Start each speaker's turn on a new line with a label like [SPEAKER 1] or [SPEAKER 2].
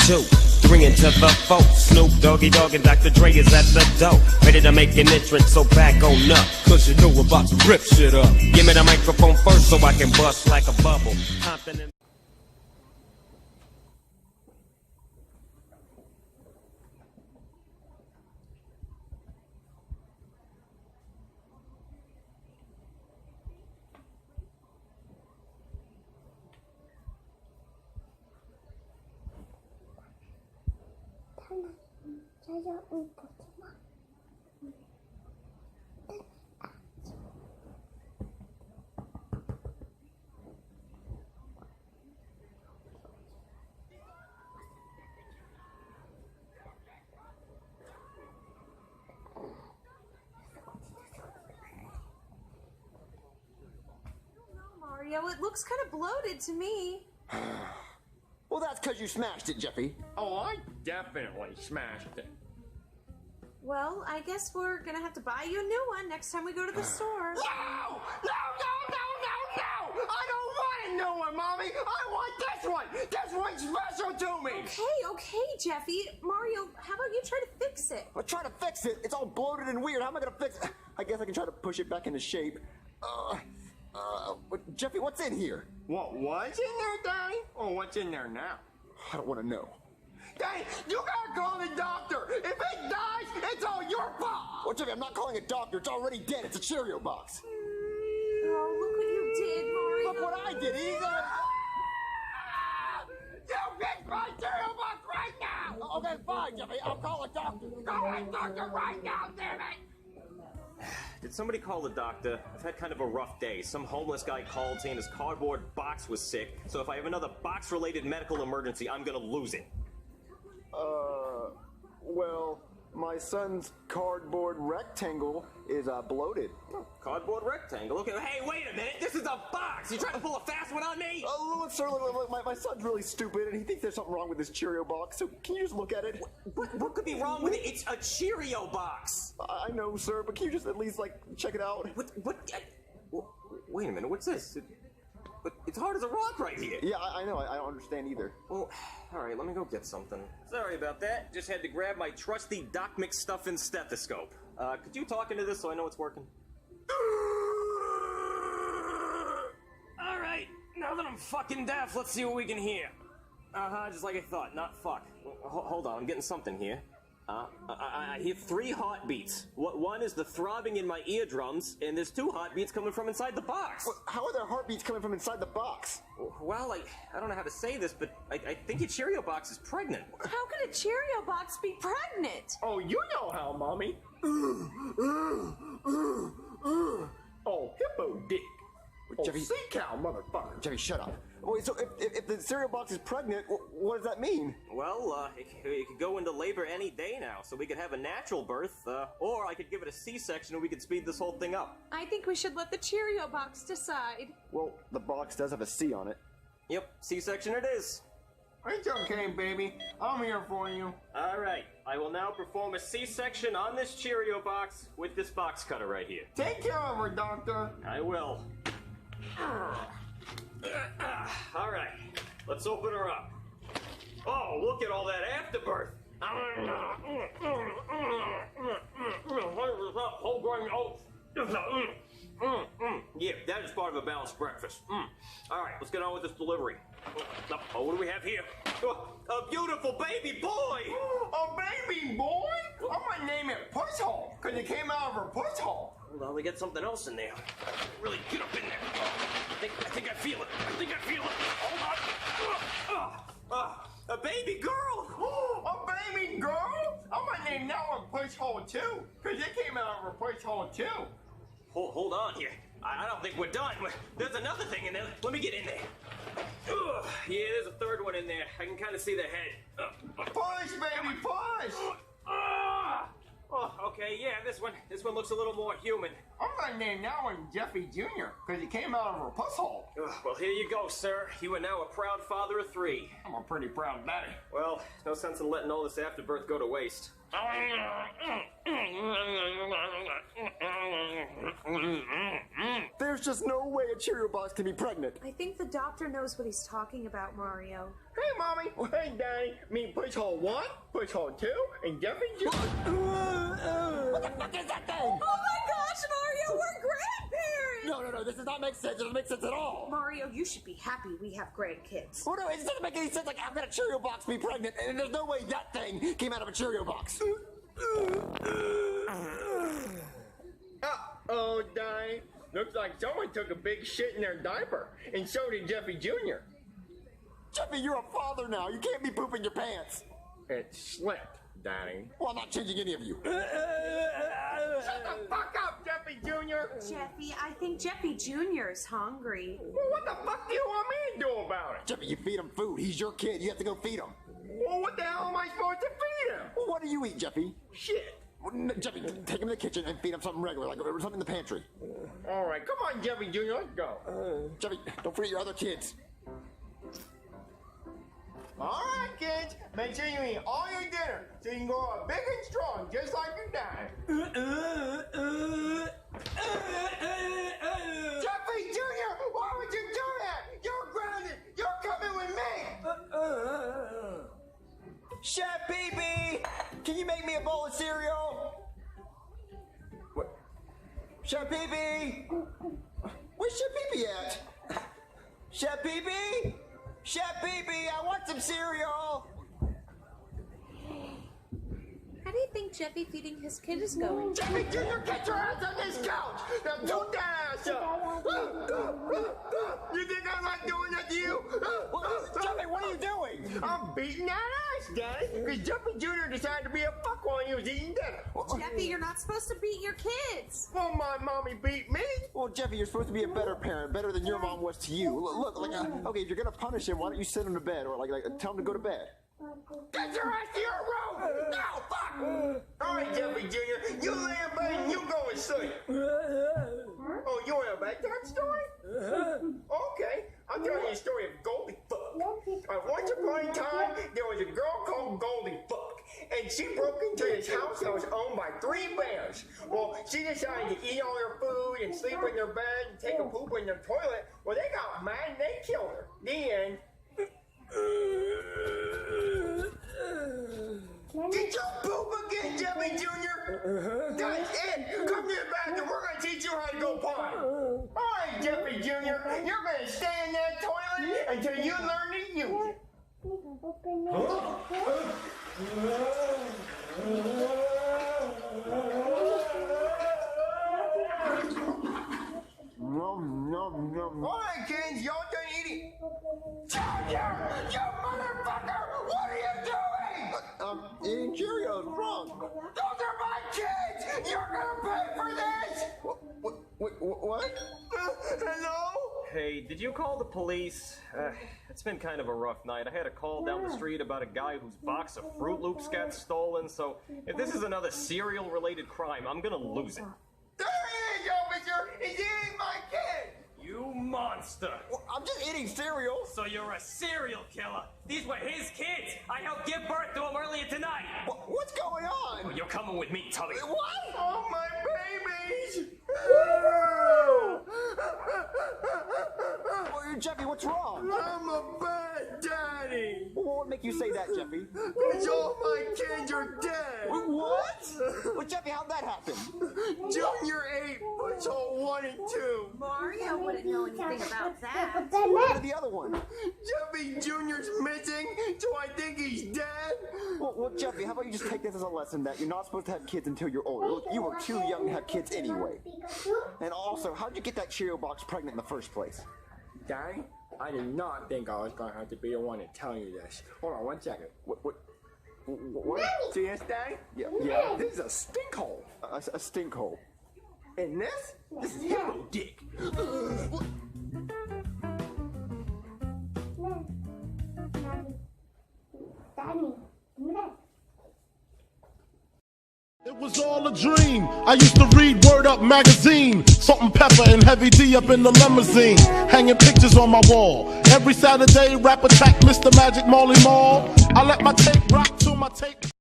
[SPEAKER 1] 2, 3 into the 4. Snoop Doggy Dogg and Dr. Dre is at the door, ready to make an entrance, so back on up, cause you know we're about to rip shit up. Give me the microphone first so I can bust like a bubble. Compton and
[SPEAKER 2] Mario, it looks kind of bloated to me.
[SPEAKER 3] Well, that's because you smashed it, Jeffy.
[SPEAKER 4] Oh, I definitely smashed it.
[SPEAKER 2] Well, I guess we're gonna have to buy you a new one next time we go to the store.
[SPEAKER 4] No! No, no, no, no, no! I don't want a new one, Mommy! I want this one! This one's special to me!
[SPEAKER 2] Okay, Jeffy. Mario, how about you try to fix it?
[SPEAKER 3] I'll try to fix it. It's all bloated and weird. How am I gonna fix it? I guess I can try to push it back into shape. Jeffy, what's in here?
[SPEAKER 4] What was in there, Daddy? Or what's in there now?
[SPEAKER 3] I don't want to know.
[SPEAKER 4] Daddy, you gotta call the doctor! If it dies, it's all your fault!
[SPEAKER 3] Well, Jeffy, I'm not calling a doctor. It's already dead. It's a Cheerio box.
[SPEAKER 2] Oh, look what you did, Mario.
[SPEAKER 3] Look what I did.
[SPEAKER 4] You fix my cereal box right now!
[SPEAKER 3] Okay, fine, Jeffy. I'll call a doctor.
[SPEAKER 4] Call a doctor right now, damn it!
[SPEAKER 1] did somebody call the doctor? I've had kind of a rough day. Some homeless guy called saying his cardboard box was sick, so if I have another box-related medical emergency, I'm gonna lose it.
[SPEAKER 3] Well, my son's cardboard rectangle is bloated.
[SPEAKER 1] Cardboard rectangle? Okay, hey, wait a minute! This is a box! You trying to pull a fast one on me?
[SPEAKER 3] Look, sir, look, my son's really stupid, and he thinks there's something wrong with this Cheerio box, so can you just look at it?
[SPEAKER 1] What could be wrong with it? It's a Cheerio box!
[SPEAKER 3] I know, sir, but can you just at least, check it out?
[SPEAKER 1] Wait a minute, what's this? It's hard as a rock right here.
[SPEAKER 3] Yeah, I know, I don't understand either.
[SPEAKER 1] Well, alright, let me go get something. Sorry about that. Just had to grab my trusty Doc McStuffin stethoscope. Could you talk into this so I know it's working? Alright, now that I'm fucking deaf, let's see what we can hear. Just like I thought, not fuck. Hold on, I'm getting something here. I hear 3 heartbeats. One is the throbbing in my eardrums, and there's 2 heartbeats coming from inside the box.
[SPEAKER 3] Well, how are there heartbeats coming from inside the box?
[SPEAKER 1] Well, I don't know how to say this, but I think your Cheerio box is pregnant.
[SPEAKER 2] How could a Cheerio box be pregnant?
[SPEAKER 4] Oh, you know how, Mommy. Oh, hippo dick.
[SPEAKER 3] Jeffy,
[SPEAKER 4] sea cow, motherfucker.
[SPEAKER 3] Jeffy, shut up. Wait, so if the cereal box is pregnant, what does that mean?
[SPEAKER 1] Well, it could go into labor any day now, so we could have a natural birth, or I could give it a C-section and we could speed this whole thing up.
[SPEAKER 2] I think we should let the Cheerio box decide.
[SPEAKER 3] Well, the box does have a C on it.
[SPEAKER 1] Yep, C-section it is.
[SPEAKER 4] It's okay, baby. I'm here for you.
[SPEAKER 1] Alright, I will now perform a C-section on this Cheerio box with this box cutter right here.
[SPEAKER 4] Take care of her, doctor.
[SPEAKER 1] I will. Alright, let's open her up. Oh, look at all that afterbirth. Whole grain oats. Yeah, that is part of a balanced breakfast. Alright, let's get on with this delivery. Oh, what do we have here? A beautiful baby boy!
[SPEAKER 4] A baby boy? I'm gonna name it Puss Hole, because it came out of her puss hole.
[SPEAKER 1] Hold on, we get something else in there. Really get up in there. I think I feel it. Hold on. A baby girl!
[SPEAKER 4] A baby girl? I'm gonna name that one Puss Hole too, because it came out of her puss hole too.
[SPEAKER 1] Hold on here. I don't think we're done. There's another thing in there. Let me get in there. Yeah, there's a third one in there. I can kind of see the head.
[SPEAKER 4] Push, baby, push!
[SPEAKER 1] Oh, okay, yeah, this one looks a little more human.
[SPEAKER 4] I'm gonna name that one Jeffy Jr., because he came out of her puss hole.
[SPEAKER 1] Well, here you go, sir. You are now a proud father of 3.
[SPEAKER 4] I'm a pretty proud daddy.
[SPEAKER 1] Well, no sense in letting all this afterbirth go to waste.
[SPEAKER 3] There's just no way a Cheerio box can be pregnant.
[SPEAKER 2] I think the doctor knows what he's talking about, Mario.
[SPEAKER 4] Hey, Mommy. Hey, Daddy. Me push hole 1, push hole 2, and Jeffy just...
[SPEAKER 3] What the fuck is that thing?
[SPEAKER 2] Oh my gosh, Mario, we're grandparents!
[SPEAKER 3] No, this does not make sense. It doesn't make sense at all.
[SPEAKER 2] Mario, you should be happy we have grandkids.
[SPEAKER 3] Well, no, it doesn't make any sense. Like, how can a Cheerio box be pregnant? And there's no way that thing came out of a Cheerio box.
[SPEAKER 4] Uh-oh, Daddy. Looks like someone took a big shit in their diaper, and so did Jeffy Jr.
[SPEAKER 3] Jeffy, you're a father now. You can't be pooping your pants.
[SPEAKER 4] It slipped, Daddy.
[SPEAKER 3] Well, I'm not changing any of you.
[SPEAKER 4] Shut the fuck up, Jeffy Jr.
[SPEAKER 2] Jeffy, I think Jeffy Jr. is hungry.
[SPEAKER 4] Well, what the fuck do you want me to do about it?
[SPEAKER 3] Jeffy, you feed him food. He's your kid. You have to go feed him.
[SPEAKER 4] Well, what the hell am I supposed to feed him?
[SPEAKER 3] Well, what do you eat, Jeffy?
[SPEAKER 4] Shit.
[SPEAKER 3] Jeffy, take him to the kitchen and feed him something regular, like something in the pantry.
[SPEAKER 4] All right, come on, Jeffy Jr., let's go.
[SPEAKER 3] Jeffy, don't forget your other kids.
[SPEAKER 4] All right, kids, make sure you eat all your dinner so you can grow up big and strong, just like your dad. Jeffy Jr., why would you do that? You're grounded. You're coming with me.
[SPEAKER 3] Chef Pee-Pee, can you make me a bowl of cereal? What? Chef Pee-Pee, where's Chef Pee-Pee at? Chef Pee-Pee, Chef Pee-Pee, I want some cereal.
[SPEAKER 2] How do you think Jeffy feeding his kid is going?
[SPEAKER 4] Jeffy Jr., get your ass on this couch. Now toot that ass up. You think I'm not doing that to you?
[SPEAKER 3] Jeffy, what are you doing?
[SPEAKER 4] I'm beating that ass, Daddy, because Jeffy Jr. decided to be a fuck while he was eating dinner.
[SPEAKER 2] Jeffy, you're not supposed to beat your kids.
[SPEAKER 4] Well, my mommy beat me.
[SPEAKER 3] Well, Jeffy, you're supposed to be a better parent, better than your mom was to you. Look, okay, if you're gonna punish him, why don't you send him to bed or like tell him to go to bed?
[SPEAKER 4] Get your ass to your room! Now, fuck! All right, Jeffy Jr., you lay in bed and you go and sleep. Oh, you want a bedtime story? Okay, I'll tell you a story of Goldie Fuck. Once upon a time, there was a girl called Goldie Fuck, and she broke into this house that was owned by 3 bears. Well, she decided to eat all their food and sleep in their bed and take a poop in their toilet. Well, they got mad and they killed her. The end. Did you poop again, Jeffy Jr.? That's it! Come to the bathroom, we're gonna teach you how to go potty. Alright, Jeffy Jr., you're gonna stay in that toilet until you learn to use it. Alright, kids, y'all done eating? Junior! You motherfucker! What are you doing?
[SPEAKER 3] Eating Cheerios, wrong.
[SPEAKER 4] Those are my kids! You're gonna pay for this!
[SPEAKER 3] What?
[SPEAKER 4] Hello?
[SPEAKER 1] Hey, did you call the police? It's been kind of a rough night. I had a call down the street about a guy whose box of Fruit Loops got stolen, so if this is another cereal-related crime, I'm gonna lose it.
[SPEAKER 4] There he is, officer! He's eating my kid!
[SPEAKER 1] You monster!
[SPEAKER 3] Well, I'm just eating cereal.
[SPEAKER 1] So you're a serial killer! These were his kids! I helped give birth to them earlier tonight!
[SPEAKER 3] What's going on?
[SPEAKER 1] Well, you're coming with me, Tubby.
[SPEAKER 3] What?
[SPEAKER 4] Oh, my babies!
[SPEAKER 3] Well, Jeffy, what's wrong?
[SPEAKER 4] I'm a bad daddy!
[SPEAKER 3] Well, what would make you say that, Jeffy?
[SPEAKER 4] Because all my kids are dead!
[SPEAKER 3] What? Well, Jeffy, how'd that happen?
[SPEAKER 4] Junior ate push hole 1 and 2.
[SPEAKER 2] Mario wouldn't know anything about that.
[SPEAKER 3] What about the other one?
[SPEAKER 4] Jeffy Jr.'s missing, so I think he's dead.
[SPEAKER 3] Well, Jeffy, how about you just take this as a lesson that you're not supposed to have kids until you're older. Look, you were too young to have kids anyway. And also, how'd you get that Cheerio box pregnant in the first place?
[SPEAKER 4] Daddy, I did not think I was going to have to be the one to tell you this. Hold on 1 second. What? See this, Daddy?
[SPEAKER 3] Yeah.
[SPEAKER 4] This is a stink hole.
[SPEAKER 3] A stink hole.
[SPEAKER 4] And this is his little dick.
[SPEAKER 5] It was all a dream. I used to read Word Up magazine, Salt and Pepper and Heavy D up in the limousine, hanging pictures on my wall. Every Saturday, rap attack Mr. Magic Molly Mall. I let my tape rock till my tape